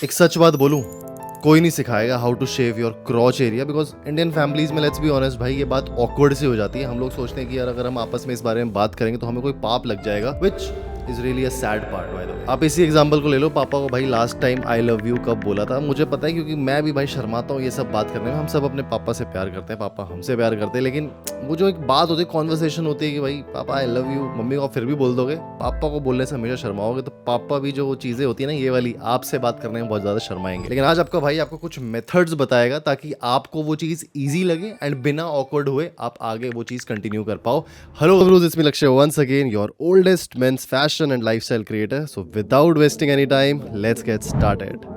एक सच बात बोलूं, कोई नहीं सिखाएगा how to shave your crotch area, because Indian families में लेट्स बी ऑनेस्ट भाई ये बात ऑकवर्ड सी हो जाती है। हम लोग सोचते हैं कि यार अगर हम आपस में इस बारे में बात करेंगे तो हमें कोई पाप लग जाएगा, which is really a sad part by the way. आप इसी एग्जांपल को ले लो, पापा को भाई last time I love you कब बोला था मुझे पता है, क्योंकि मैं भी भाई शर्माता हूँ ये सब बात करने में। हम सब अपने पापा से प्यार करते हैं, पापा हमसे प्यार करते हैं, लेकिन वो जो एक बात होती है, कॉन्वर्सेशन होती है कि भाई पापा आई लव यू, मम्मी को फिर भी बोल दोगे, पापा को बोलने से हमेशा शर्माओगे, तो पापा भी जो चीजें होती है ना ये वाली आपसे बात करने में बहुत ज्यादा शर्माएंगे। लेकिन आज आपका भाई आपको कुछ मेथड्स बताएगा ताकि आपको वो चीज ईजी लगे एंड बिना ऑकवर्ड हुए आप आगे वो चीज कंटिन्यू कर पाओ। Hello Bros, it's me Lakshya once again, your oldest men's fashion and lifestyle creator. So without wasting any time, let's get started.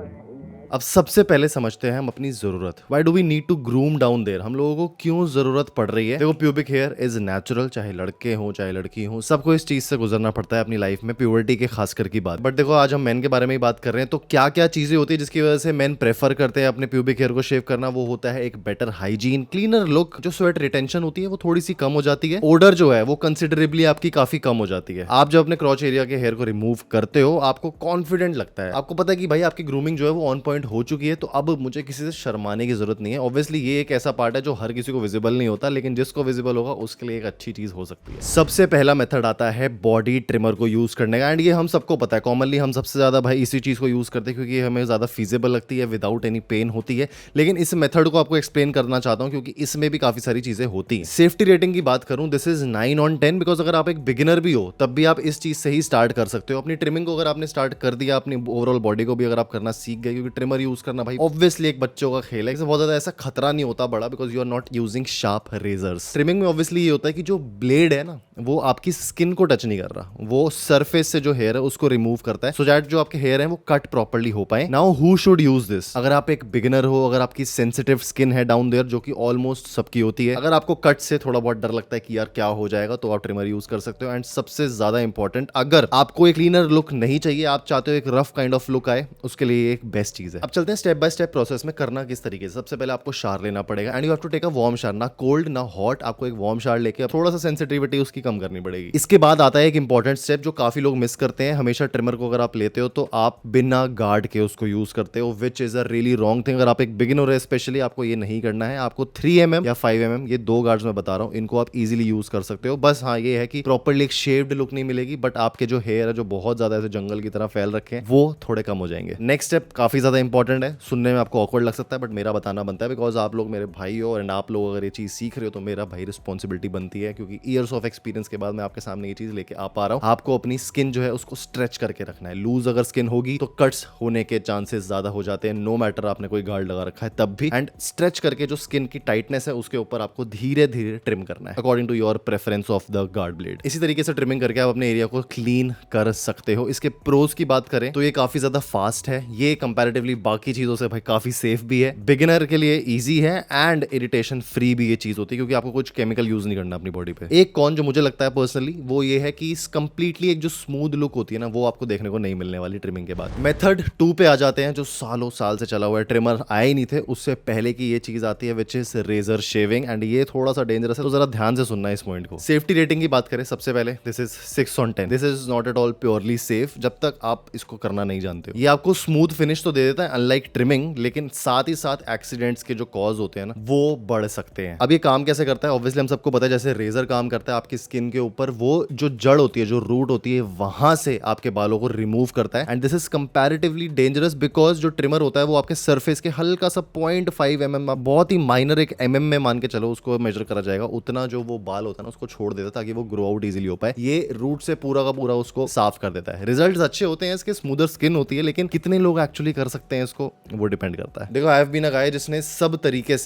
अब सबसे पहले समझते हैं हम अपनी जरूरत। Why do we need to groom down there? हम लोगों को क्यों जरूरत पड़ रही है? देखो, प्यूबिक हेयर इज नेचुरल, चाहे लड़के हो चाहे लड़की हो, सबको इस चीज से गुजरना पड़ता है अपनी लाइफ में, प्यूबर्टी के खासकर की बात। बट देखो, आज हम मेन के बारे में ही बात कर रहे हैं, तो क्या क्या चीजें होती है जिसकी वजह से मेन प्रेफर करते हैं अपने प्यूबिक हेयर को शेव करना? वो होता है एक बेटर हाइजीन, क्लीनर लुक, जो स्वेट रिटेंशन होती है वो थोड़ी सी कम हो जाती है, ओडर जो है वो कंसिडरेबली आपकी काफी कम हो जाती है। आप जब अपने क्रॉच एरिया के हेयर को रिमूव करते हो आपको कॉन्फिडेंट लगता है, आपको पता है कि भाई आपकी ग्रूमिंग जो है वो ऑन पॉइंट हो चुकी है, तो अब मुझे किसी से शर्माने की जरूरत नहीं है। ऑब्वियसली ये एक ऐसा पार्ट है जो हर किसी को विजिबल नहीं होता, लेकिन जिसको विजिबल होगा उसके लिए एक अच्छी चीज हो सकती है। सबसे पहला मेथड आता है बॉडी ट्रिमर को यूज करने का, एंड ये हम सबको पता है, कॉमनली हम सबसे ज्यादा भाई इसी चीज को यूज करते हैं क्योंकि हमें ज्यादा फीजेबल लगती है, विदाउट एनी पेन होती है। लेकिन इस मेथड को आपको एक्सप्लेन करना चाहता हूं क्योंकि इसमें भी काफी सारी चीजें होती हैं। सेफ्टी रेटिंग की बात करूं, दिस इज 9 on 10, बिकॉज अगर आप एक बिगिनर भी हो तब भी आप इस चीज से ही स्टार्ट कर सकते हो। अपनी ट्रिमिंग को अगर आपने स्टार्ट कर दिया, अपनी ओवरऑल बॉडी को भी अगर आप करना सीख गए, क्योंकि ट्रिमर यूज करना भाई ऑब्वियसली एक बच्चों का खेल है, इससे बहुत ज्यादा ऐसा खतरा नहीं होता बड़ा, because you are not using sharp razors. Trimming में ऑब्वियसली ये होता है कि जो ब्लेड है ना वो आपकी स्किन को टच नहीं कर रहा, वो सरफेस से जो हेयर है उसको रिमूव करता है, सो दैट जो आपके हेयर है वो कट प्रॉपर्ली हो पाए। Now who should use this? अगर आप एक बिगिनर हो, अगर आपकी सेंसिटिव स्किन है डाउन देयर, जो कि ऑलमोस्ट सबकी होती है, अगर आपको कट से थोड़ा बहुत डर लगता है कि यार क्या हो जाएगा, तो आप ट्रिमर यूज कर सकते हो। एंड सबसे ज्यादा इंपॉर्टेंट, अगर आपको एक क्लीनर लुक नहीं चाहिए, आप चाहते हो एक रफ काइंड ऑफ लुक आए, उसके लिए एक बेस्ट चीज है। अब चलते हैं स्टेप बाय स्टेप प्रोसेस में करना किस तरीके से। सबसे पहले आपको शावर लेना पड़ेगा, and you have to take a warm shower, ना कोल्ड ना हॉट, आपको एक वार्म शावर लेके थोड़ा सा सेंसिटिविटी उसकी कम करनी पड़ेगी। इसके बाद आता है एक इंपॉर्टेंट स्टेप जो काफी लोग मिस करते हैं। हमेशा ट्रिमर को अगर आप लेते हो तो आप बिना गार्ड के उसको यूज करते हो, which is a really wrong thing. अगर आप एक बिगिनर है स्पेशली, आपको ये नहीं करना है। आपको 3mm या 5mm, ये दो गार्ड्स मैं बता रहा हूँ, इनको आप इजीली यूज कर सकते हो। बस हाँ ये है कि प्रॉपर्ली एक शेव्ड लुक नहीं मिलेगी, बट आपके जो हेयर है जो बहुत ज्यादा ऐसे जंगल की तरह फैल रखे हैं वो थोड़े कम हो जाएंगे। नेक्स्ट स्टेप काफी ज्यादा इंपॉर्टेंट है, सुनने में आपको ऑकवर्ड लग सकता है बट मेरा बताना बनता है, बिकॉज आप लोग मेरे भाई हो, एंड आप लोग अगर ये चीज सीख रहे हो तो मेरा भाई रिस्पॉन्सिबिलिटी बनती है, क्योंकि ईयर्स ऑफ एक्सपीरियंस के बाद मैं आपके सामने ये चीज लेके आ पा रहा हूं। आपको अपनी स्किन जो है उसको स्ट्रेच करके रखना है। लूज अगर स्किन होगी तो कट्स होने के चांसेस ज्यादा हो जाते हैं, नो मैटर आपने कोई गार्ड लगा रखा है तब भी। एंड स्ट्रेच करके जो स्किन की टाइटनेस है उसके ऊपर आपको धीरे धीरे ट्रिम करना है according to your preference of the guard blade. इसी तरीके से ट्रिमिंग करके आप अपने एरिया को क्लीन कर सकते हो। इसके प्रोज की बात करें तो ये काफी ज्यादा फास्ट है, ये कंपैरेटिवली बाकी चीजों से भाई काफी सेफ भी है, बिगिनर के लिए इजी है, एंड इरिटेशन फ्री भी ये चीज होती है क्योंकि आपको कुछ केमिकल यूज नहीं करना अपनी बॉडी पे। एक कॉन जो मुझे लगता है पर्सनली वो ये है कि कंप्लीटली एक जो स्मूथ लुक होती है ना वो आपको देखने को नहीं मिलने वाली ट्रिमिंग के बाद। मेथड 2 पे आ जाते हैं जो सालों साल से चला हुआ है, ट्रिमर आए ही नहीं थे उससे पहले की ये चीज आती है, which is razor shaving, and ये थोड़ा सा डेंजरस है, तो जरा ध्यान से सुनना है इस पॉइंट को। सेफ्टी रेटिंग की बात करें, सबसे पहले this is 6 on 10। This is not at all purely safe जब तक आप इसको करना नहीं जानते हो। ये आपको स्मूथ फिनिश तो दे देता है अनलाइक ट्रिमिंग, लेकिन साथ ही साथ एक्सीडेंट्स के जो कॉज होते हैं ना वो बढ़ सकते हैं। अब ये काम कैसे करता है? ऑब्वियसली हम सबको पता है, जैसे रेजर काम करता है आपकी स्किन के ऊपर, वो जो जड़ होती है, जो रूट होती है, वहां से आपके बालों को रिमूव करता है। And this is comparatively dangerous because जो ट्रिमर होता है वो आपके सरफेस के हल्का सा 0.5 mm, बहुत ही माइनर एक mm में मान के चलो उसको मेजर करा जाएगा, उतना जो वो बाल होता है ना उसको छोड़ देता है ताकि वो ग्रो आउट इजीली हो पाए। ये रूट से पूरा का पूरा उसको साफ कर देता है। रिजल्ट्स अच्छे होते हैं इसके, स्मूदर स्किन होती है, लेकिन कितने लोग एक्चुअली कर सकते हैं इसको वो डिपेंड करता है। देखो, आई हैव बीन अ गाय जिसने सब तरीके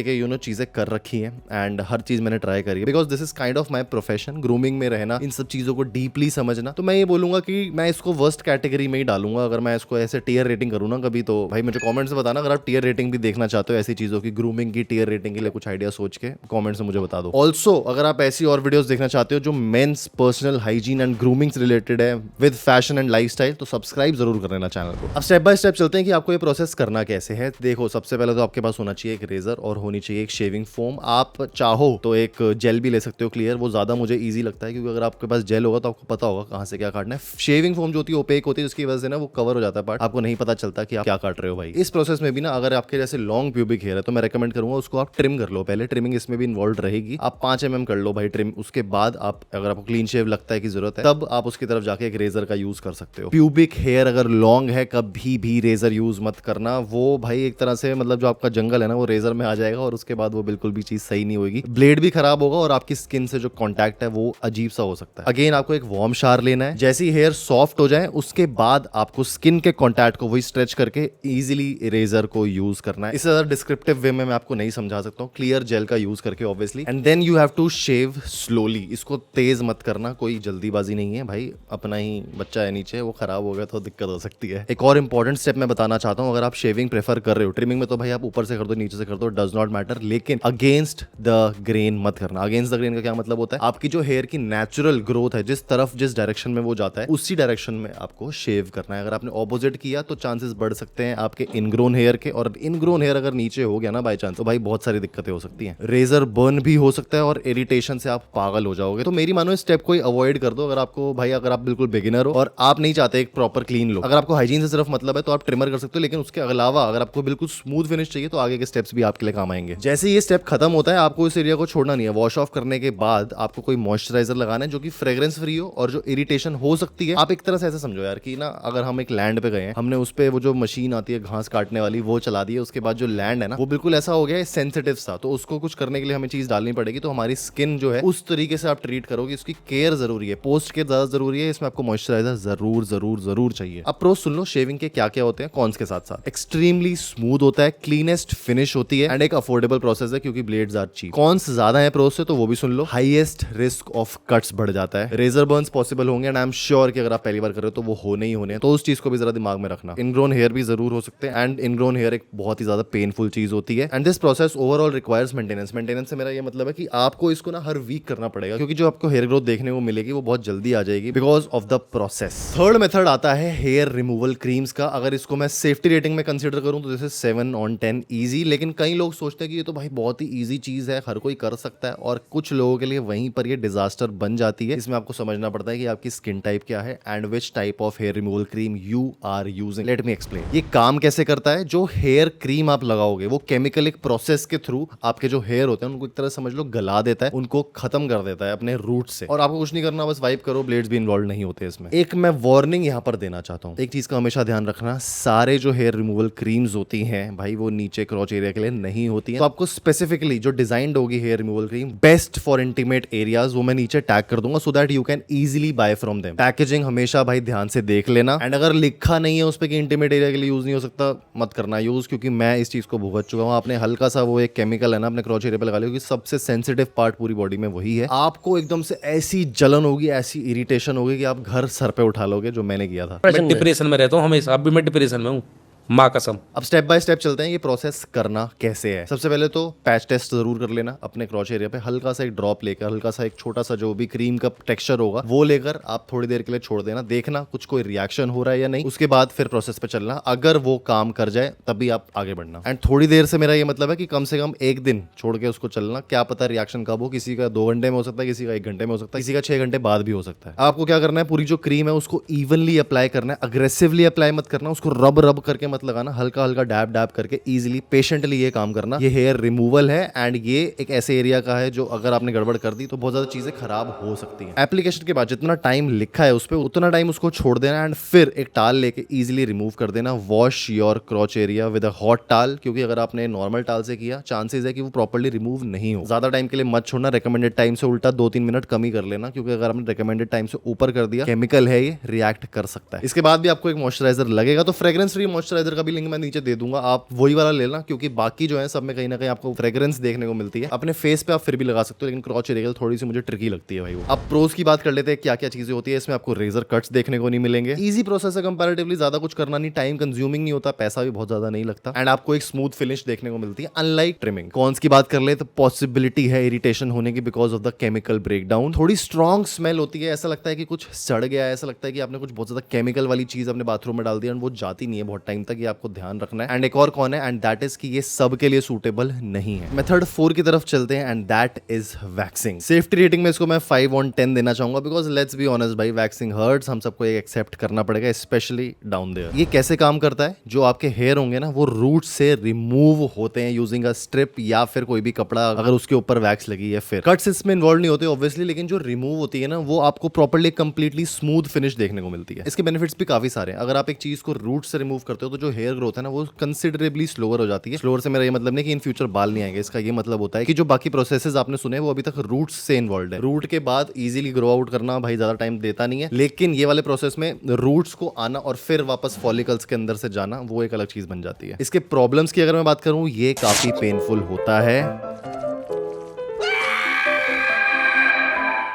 के चीजें कर रखी हैं, एंड हर चीज मैंने ट्राई करी है, because this is kind of my profession, grooming में रहना, इन सब चीजों को डीपली समझना। तो मैं ये बोलूंगा कि मैं इसको वर्स्ट कैटेगरी में ही डालूंगा। अगर मैं इसको ऐसे टीयर रेटिंग करूँ ना कभी, तो भाई मुझे कमेंट्स में बताना अगर आप टीयर रेटिंग भी देखना चाहते हो ऐसी चीजों की, ग्रूमिंग की टीयर रेटिंग के लिए कुछ आइडिया सोच के कमेंट्स में मुझे बता दो। ऑल्सो अगर आप ऐसी और वीडियोस देखना चाहते हो जो men's personal hygiene and grooming से रिलेटेड है विद फैशन एंड लाइफस्टाइल, तो सब्सक्राइब जरूर कर लेना चैनल को। अब स्टेप बाय स्टेप स्टेप चलते हैं कि आपको ये प्रोसेस करना कैसे है। देखो, सबसे पहले तो आपके पास होना चाहिए एक रेजर और होनी चाहिए एक शेविंग फोम। आप चाहो तो एक जेल भी ले सकते हो क्लियर, वो ज्यादा मुझे ईजी लगता है क्योंकि अगर आपके पास जेल होगा तो आपको पता होगा कहाँ से क्या काटना है। शेविंग फोम जो होती है ओपेक होती है, जिसकी वजह से ना वो कवर हो जाता है पार्ट, आपको नहीं पता चलता कि आप क्या काट रहे हो भाई। इस प्रोसेस में भी ना अगर आपके जैसे लॉन्ग प्यूबिक हेयर है तो मैं रेकमेंड करूंगा उसको आप ट्रिम कर लो पहले। ट्रिमिंग इसमें भी इन्वॉल्व रहेगी। आप 5 mm कर लो भाई ट्रिम। उसके बाद आप अगर आपको क्लीन शेव लगता है कि जरूरत है तब आप उसकी तरफ जाके एक रेजर का यूज कर सकते हो। प्यूबिक हेयर अगर लॉन्ग है कभी भी रेजर यूज मत करना। वो भाई एक तरह से मतलब जो आपका जंगल है ना वो रेजर में आ जाएगा और उसके बाद वो बिल्कुल भी चीज सही नहीं होगी। ब्लेड भी खराब होगा और आपकी स्किन से जो कॉन्टैक्ट है वो अजीब सा हो सकता है। अगेन आपको एक वार्म शावर लेना है। जैसे ही हेयर सॉफ्ट हो जाए उसके बाद आपको स्किन के कॉन्टैक्ट को वही स्ट्रेच करके इजीली रेजर को यूज करना है। इससे ज्यादा डिस्क्रिप्टिव वे में मैं आपको नहीं समझा सकता हूँ, क्लियर जेल का यूज करके obviously. And then you have to shave slowly. इसको तेज मत करना, कोई जल्दीबाजी नहीं है भाई, अपना ही बच्चा है नीचे, वो खराब हो गया तो दिक्कत हो सकती है। एक और इंपॉर्टेंट स्टेप मैं बताना चाहता हूँ, अगर आप शेविंग प्रेफर कर रहे हो, ट्रिमिंग में तो भाई आप ऊपर से कर दो नीचे से कर दो, डज नॉट मैटर, लेकिन अगेंस्ट द ग्रेन मत करना। अगेंस्ट द ग्रेन का क्या मतलब होता है? आपकी जो हेयर की नेचुरल ग्रोथ है, जिस तरफ जिस डायरेक्शन में वो जाता है उसी डायरेक्शन में आपको शेव करना है। अगर आपने ऑपोजिट किया तो चांसेस बढ़ सकते हैं आपके इनग्रोन हेयर के, और इनग्रोन हेयर अगर नीचे हो गया ना बाय चांस तो भाई बहुत सारी दिक्कतें हो सकती हैं। रेजर बर्न भी हो सकता है और इरिटेशन से आप पागल हो जाओगे। तो मेरी मानो इस स्टेप को अवॉइड कर दो। अगर आपको भाई, अगर आप बिल्कुल बिगिनर हो और आप नहीं चाहते एक प्रॉपर क्लीन लुक, अगर आपको हाइजीन से सिर्फ मतलब है तो आप ट्रिमर कर सकते हो, लेकिन उसके अलावा अगर आपको बिल्कुल स्मूथ फिनिश चाहिए तो आगे के स्टेप्स भी आपके लिए काम आएंगे। जैसे ये स्टेप खत्म होता है आपको इस एरिया को छोड़ना नहीं है। वॉश ऑफ करने के बाद आपको कोई मॉइस्चराइजर लगाना है जो कि फ्रेग्रेंस फ्री हो और जो इरिटेशन हो सकती है, आप एक तरह से ऐसे समझो यार कि ना अगर हम एक लैंड पे गए हैं, हमने उस पे वो जो मशीन आती है घास काटने वाली वो चला दी है, उसके बाद जो लैंड है ना वो बिल्कुल ऐसा हो गया है सेंसिटिव सा, तो उसको कुछ करने के लिए हमें चीज डालनी पड़ेगी। तो हमारी स्किन जो है उस तरीके से आप ट्रीट करोगे, उसकी केयर जरूरी है, पोस्ट केयर ज्यादा जरूरी है। इसमें आपको मॉइस्चराइजर जरूर जरूर जरूर चाहिए। अब प्रोस सुन लो शेविंग के क्या क्या होते हैं कॉन्स के साथ साथ। एक्सट्रीमली स्मूथ होता है, क्लीनेस्ट फिनिश होती है एंड एक अफोर्डेबल प्रोसेस है क्योंकि ब्लेड्स आर चीप। कॉन्स ज्यादा है प्रोस से तो वो भी सुन लो। हाईएस्ट रिस्क ऑफ कट्स बढ़ जाता है, रेजर बर्न्स पॉसिबल होंगे एंड आई एम श्योर कि अगर आप पहली बार कर रहे हो तो वो होने ही होने हैं, तो उस चीज को भी जरा दिमाग में रखना। इनग्रोन हेयर भी जरूर हो सकते हैं एंड इनग्रोन हेयर एक बहुत ही ज्यादा पेनफुल चीज होती है and this process overall requires maintenance. Maintenance से मेरा ये मतलब है कि आपको इसको ना हर वीक करना पड़ेगा क्योंकि जो आपको हेयर ग्रोथ देखने को मिलेगी वो बहुत जल्दी आ जाएगी because of the process. Third method आता है हेयर रिमूवल क्रीम्स का। अगर इसको मैं सेफ्टी रेटिंग में कंसीडर करूं तो जैसे 7 on 10 इजी, लेकिन कई लोग सोचते हैं कि ये तो भाई बहुत ही इजी चीज है, हर कोई कर सकता है, और कुछ लोगों के लिए वहीं पर ये डिजास्टर बन जाती है। इसमें आपको समझना पड़ता है कि आपकी स्किन टाइप क्या है and which type of hair removal cream you are using. Let me explain ये काम कैसे करता है। जो हेयर क्रीम आप लगाओगे वो केमिकल एक प्रोसेस के थ्रू आपके जो हेयर होते हैं उनको एक तरह समझ लो गला देता है, उनको खत्म कर देता है अपने रूट से, और आपको कुछ नहीं करना, बस वाइप करो, ब्लेड्स भी इन्वॉल्व नहीं होते इसमें। एक मैं वार्निंग यहाँ पर देना चाहता हूँ, एक चीज का हमेशा ध्यान रखना, सारे जो हेयर रिमूवल क्रीम्स होती हैं भाई वो नीचे क्रॉच एरिया के लिए नहीं होती हैं। तो आपको स्पेसिफिकली जो डिजाइंड होगी hair removal cream best for intimate areas, वो मैं नीचे टैग कर दूंगा so that you can easily buy from them. Packaging हमेशा भाई ध्यान से देख लेना एंड अगर लिखा नहीं है उस पर कि इंटीमेट एरिया के लिए यूज नहीं हो सकता, मत करना यूज, क्योंकि मैं इस चीज को भुगत चुका हूँ। आपने हल्का सा वो एक केमिकल है ना अपने क्रॉच एरिया पे लगा लिया, क्योंकि सबसे सेंसिटिव पार्ट पूरी बॉडी में वही है। आपको एकदम से ऐसी जलन होगी, ऐसी इरिटेशन होगी कि आप घर सर पे उठा लोगे, जो मैंने किया था। मैं डिप्रेशन में रहता हूँ हमेशा, अब भी मैं डिप्रेशन में हूँ, माँ कसम। अब स्टेप बाय स्टेप चलते हैं ये प्रोसेस करना कैसे है। सबसे पहले तो पैच टेस्ट जरूर कर लेना अपने क्रॉच एरिया पे, हल्का सा एक ड्रॉप लेकर, हल्का सा एक छोटा सा जो भी क्रीम का टेक्सचर होगा वो लेकर आप थोड़ी देर के लिए छोड़ देना, देखना कुछ कोई रिएक्शन हो रहा है या नहीं, उसके बाद फिर प्रोसेस पे चलना। अगर वो काम कर जाए तभी आप आगे बढ़ना। एंड थोड़ी देर से मेरा ये मतलब है कि कम से कम 1 दिन छोड़ के उसको चलना, क्या पता रिएक्शन कब हो, किसी का 2 घंटे में हो सकता है, किसी का 1 घंटे में हो सकता है, किसी का 6 घंटे बाद भी हो सकता है। आपको क्या करना है, पूरी जो क्रीम है उसको इवनली अप्लाई करना है, अग्रेसिवली अप्लाई मत करना, उसको रब रब करके मत लगाना, हल्का हल्का डैब डैब करके इजीली पेशेंटली ये काम करना। ये हेयर रिमूवल है एंड ये एक ऐसे एरिया का है जो अगर आपने गड़बड़ कर दी तो बहुत ज्यादा चीजें खराब हो सकती हैं। एप्लीकेशन के बाद जितना टाइम लिखा है उस पर उतना टाइम उसको छोड़ देना एंड फिर एक टाल लेके इजीली रिमूव कर देना। Wash your crotch area with a hot टाल, क्योंकि अगर आपने नॉर्मल टाल से किया चांसेस है कि वो प्रॉपर्ली रिमूव नहीं हो। ज्यादा टाइम के लिए मत छोड़ना, रिकमेंडेड टाइम से उल्टा 2-3 मिनट कम ही कर लेना, क्योंकि अगर आपने रिकमेंडेड टाइम से ऊपर कर दिया केमिकल है ये रिएक्ट कर सकता है। इसके बाद भी आपको एक मॉइस्चराइजर लगेगा, तो फ्रेग्रेंस फ्री मॉइस्चराइजर का भी लिंक मैं नीचे दे दूंगा, आप वही वाला लेना, क्योंकि बाकी जो है सब में कहीं ना कहीं आपको फ्रेग्रेंस देखने को मिलती है। अपने फेस पे आप फिर भी लगा सकते हो, लेकिन क्रॉच एरिया थोड़ी सी मुझे ट्रिकी लगती है भाई वो। अब प्रोस की बात कर लेते हैं, क्या क्या चीजें होती है इसमें। आपको रेजर कट्स देखने को नहीं मिलेंगे, इजी प्रोसेस है कंपैरेटिवली, ज्यादा कुछ करना नहीं, टाइम कंज्यूमिंग नहीं होता, पैसा भी बहुत ज्यादा नहीं लगता एंड आपको एक स्मूथ फिनिश देखने को मिलती है अनलाइक ट्रिमिंग। कॉन्स की बात कर ले तो पॉसिबिलिटी है इरिटेशन होने की because of the chemical breakdown. थोड़ी स्ट्रॉन्ग स्मेल होती है, ऐसा लगता है कि कुछ सड़ गया है, ऐसा लगता है कि आपने कुछ बहुत ज्यादा केमिकल वाली चीज अपने बाथरूम में डाल दिया और वो जाती नहीं है बहुत टाइम तक, ये आपको ध्यान रखना है। एंड एक और कौन है, एंड दैट इज कि ये सब के लिए सूटेबल नहीं है। मेथड 4 की तरफ चलते हैं and that is waxing. Safety rating में इसको मैं 5 on 10 देना चाहूंगा बिकॉज लेट्स बी ऑनेस्ट भाई, वैक्सिंग हर्ट्स, हम सबको एक्सेप्ट करना पड़ेगा, स्पेशली डाउन देयर। ये कैसे काम करता है, जो आपके हेयर होंगे ना वो रूट से रिमूव होते हैं यूजिंग अ स्ट्रिप या फिर कोई भी कपड़ा अगर उसके ऊपर वैक्स लगी है। फिर कट्स इसमें इन्वॉल्व नहीं होते ऑब्वियसली, लेकिन जो रिमूव होती है ना वो आपको प्रॉपर्ली कंप्लीटली स्मूथ फिनिश देखने को मिलती है। इसके बेनिफिट्स भी काफी सारे हैं। अगर आप एक चीज को रूट से रिमूव करते हो तो जो हेयर ग्रोथ है ना वो कंसिडरेबली स्लोअर हो जाती है। स्लोअर से मेरा ये मतलब नहीं कि इन फ्यूचर बाल नहीं आएंगे, इसका ये मतलब होता है कि जो बाकी प्रोसेसेस आपने सुने वो अभी तक रूट्स से इन्वॉल्व है। रूट के बाद इजीली ग्रो आउट करना भाई ज्यादा टाइम देता नहीं है, लेकिन ये वाले प्रोसेस में रूट्स को आना और फिर वापस फॉलिकल्स के अंदर से जाना वो एक अलग चीज बन जाती है। इसके प्रॉब्लम्स की अगर मैं बात करूं, ये काफी पेनफुल होता है।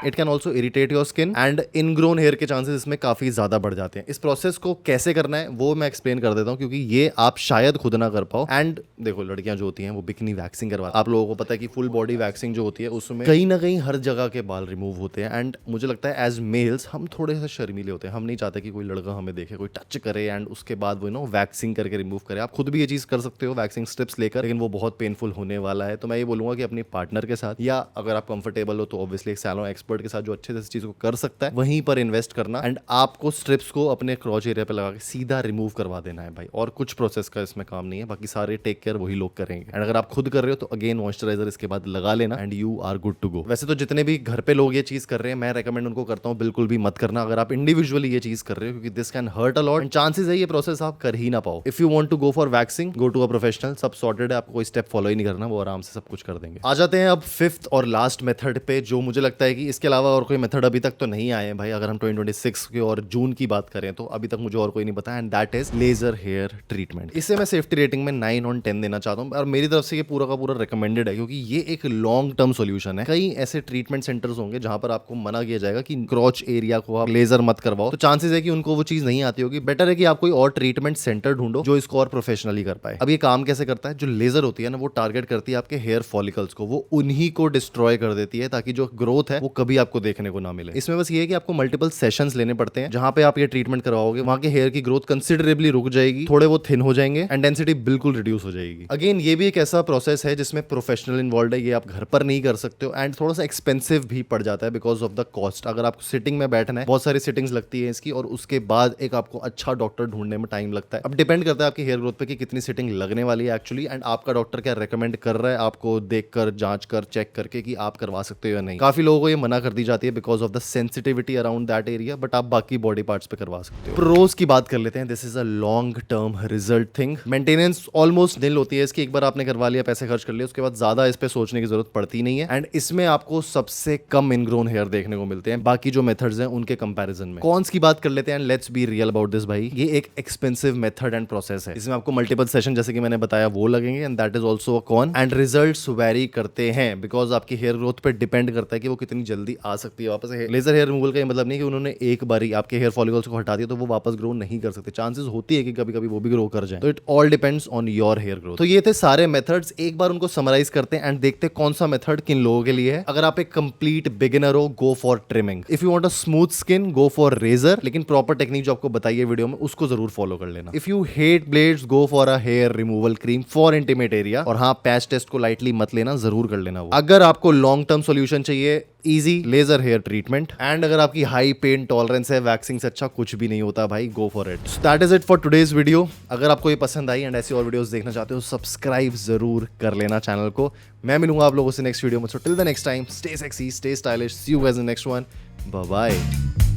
It can also irritate your skin and ingrown hair के चांसेस इसमें काफी ज्यादा बढ़ जाते हैं। इस प्रोसेस को कैसे करना है वो मैं एक्सप्लेन कर देता हूं, क्योंकि ये आप शायद खुद ना कर पाओ। एंड देखो, लड़कियां जो होती हैं वो बिकनी वैक्सिंग करवाती हैं। आप लोगों को पता है कि फुल बॉडी वैक्सिंग जो होती है उसमें कहीं ना कहीं हर जगह के बाल रिमूव होते हैं। एंड मुझे लगता है एज मेल्स हम थोड़े से शर्मीले होते हैं, हम नहीं चाहते कि कोई लड़का हमें देखे, कोई टच करे एंड उसके बाद वो वैक्सिंग करके रिमूव करे। आप खुद भी ये चीज कर सकते हो वैक्सिंग स्ट्रिप्स लेकर, लेकिन वो बहुत पेनफुल होने वाला है। तो मैं ये बोलूंगा कि अपने पार्टनर के साथ या अगर आप कंफर्टेबल हो तो ऑब्वियसली एक सैलून एक्सपर्ट के साथ जो अच्छे से चीज को कर सकता है वहीं पर इन्वेस्ट करना एंड आपको स्ट्रिप्स को अपने क्रॉच एरिया पे लगा के सीधा रिमूव करवा देना है भाई। और कुछ प्रोसेस का इसमें काम नहीं है, बाकी सारे टेक केयर वही लोग करेंगे। एंड अगर आप खुद कर रहे हो तो अगेन मॉइस्चराइजर इसके बाद लगा लेना and you are good to go. वैसे तो जितने भी घर पे लोग ये चीज कर रहे हैं मैं रेकमेंड उनको करता हूँ बिल्कुल भी मत करना अगर आप इंडिविजुअली ये चीज कर रहे हो, क्योंकि this can hurt a lot and chances है ये प्रोसेस आप कर ही ना पाओ। If you want to go for waxing, go to a professional, सब सॉर्टेड है, आपको कोई स्टेप फॉलो ही नहीं करना, वो आराम से सब कुछ कर देंगे। आ जाते हैं अब 5th और लास्ट मेथड पे, जो मुझे लगता है कि इसके अलावा और कोई मेथड अभी तक तो नहीं आए हैं भाई। अगर हम 2026 के और जून की बात करें तो अभी तक मुझे और कोई नहीं पता, and that is laser hair treatment. इसे मैं सेफ्टी रेटिंग में 9 on 10 देना चाहता हूं और मेरी तरफ से ये पूरा का पूरा रिकमेंडेड है, क्योंकि ये एक लॉन्ग टर्म सॉल्यूशन है। कई ऐसे ट्रीटमेंट सेंटर्स होंगे जहां पर आपको मना किया जाएगा कि क्रॉच एरिया को आप लेजर मत करवाओ, तो चांसेस है कि उनको वो चीज नहीं आती होगी। बेटर है कि आप कोई और ट्रीटमेंट सेंटर ढूंढो जो इसको और प्रोफेशनली कर पाए। अब ये काम कैसे करता है, जो लेजर होती है ना वो टारगेट करती है आपके हेयर फॉलिकल्स को, वो उन्हीं को डिस्ट्रॉय कर देती है ताकि जो ग्रोथ है वो कभी आपको देखने को ना मिले। इसमें बस ये है कि आपको मल्टीपल सेशंस लेने पड़ते हैं जहां पे आप ये ट्रीटमेंट करवाओगे, वहां के हेयर की ग्रोथ कंसिडरेबली रुक जाएगी, थोड़े वो थिन हो जाएंगे एंड डेंसिटी बिल्कुल रिड्यूस हो जाएगी। अगेन ये भी एक ऐसा प्रोसेस है जिसमें प्रोफेशनल इन्वॉल्व है, ये आप घर पर नहीं कर सकते हो एंड थोड़ा सा एक्सपेंसिव भी पड़ जाता है बिकॉज ऑफ द कॉस्ट। अगर आपको सिटिंग में बैठना है, बहुत सारी सिटिंग्स लगती है इसकी, और उसके बाद एक आपको अच्छा डॉक्टर ढूंढने में टाइम लगता है। अब डिपेंड करता है आपकी हेयर ग्रोथ पे कि कितनी सिटिंग लगने वाली है एक्चुअली, एंड आपका डॉक्टर क्या रेकमेंड कर रहा है आपको देखकर, जांच कर, चेक करके कि आप करवा सकते हो या नहीं। काफी लोगों को ये मना कर दी जाती है because of the sensitivity around that area, but आप बाकी बॉडी पार्ट्स पे करवा सकते हो। प्रोज की बात कर लेते हैं। This is a long term result thing. Maintenance almost nil होती है इसकी, एक बार आपने करवा लिया, पैसे खर्च कर लिए, उसके बाद ज्यादा इस पे सोचने की जरूरत पड़ती नहीं है एंड इसमें आपको सबसे कम इनग्रोन हेयर देखने को मिलते हैं बाकी जो मेथड्स हैं उनके कंपैरिजन में। कॉन्स की बात कर लेते हैं, let's be real about this भाई। ये एक एक्सपेंसिव मेथड एंड प्रोसेस है, इसमें आपको मल्टीपल सेशन जैसे कि मैंने बताया वो लगेंगे and that is also a con. And results vary करते हैं बिकॉज आपकी हेयर ग्रोथ पे डिपेंड करता है कि वो कितनी जल्दी आ सकती है वापस। लेजर हेयर रिमूवल का ये मतलब नहीं कि उन्होंने एक बारी आपके हेयर फॉलिकल्स को हटा दिया तो वो वापस ग्रो नहीं कर सकते, चांसेस होती है कि कभी कभी वो भी ग्रो कर जाए। तो it all depends on your hair growth. तो ये थे सारे मेथड्स, एक बार उनको समराइज करते हैं एंड देखते हैं कौन सा मेथड किन लोगों के लिए है। अगर आप एक कंप्लीट बिगिनर हो, go for trimming. If you want a smooth skin, go for razor, लेकिन प्रॉपर टेक्निक जो आपको बताई है वीडियो में उसको जरूर फॉलो कर लेना। If you hate blades, go for a hair removal cream for intimate area, और हाँ पैच टेस्ट को लाइटली मत लेना, जरूर कर लेना वो। अगर आपको लॉन्ग टर्म सॉल्यूशन चाहिए, easy laser hair treatment. And अगर आपकी हाई पेन टॉलरेंस है, वैक्सिंग से अच्छा कुछ भी नहीं होता भाई, go for it. So that is it for today's video. अगर आपको ये पसंद आई एंड ऐसी और वीडियोस देखना चाहते हो, सब्सक्राइब जरूर कर लेना चैनल को। मैं मिलूंगा आप लोगों से नेक्स्ट वीडियो में। So till the next time, stay sexy, stay stylish, see you guys in next one, bye bye.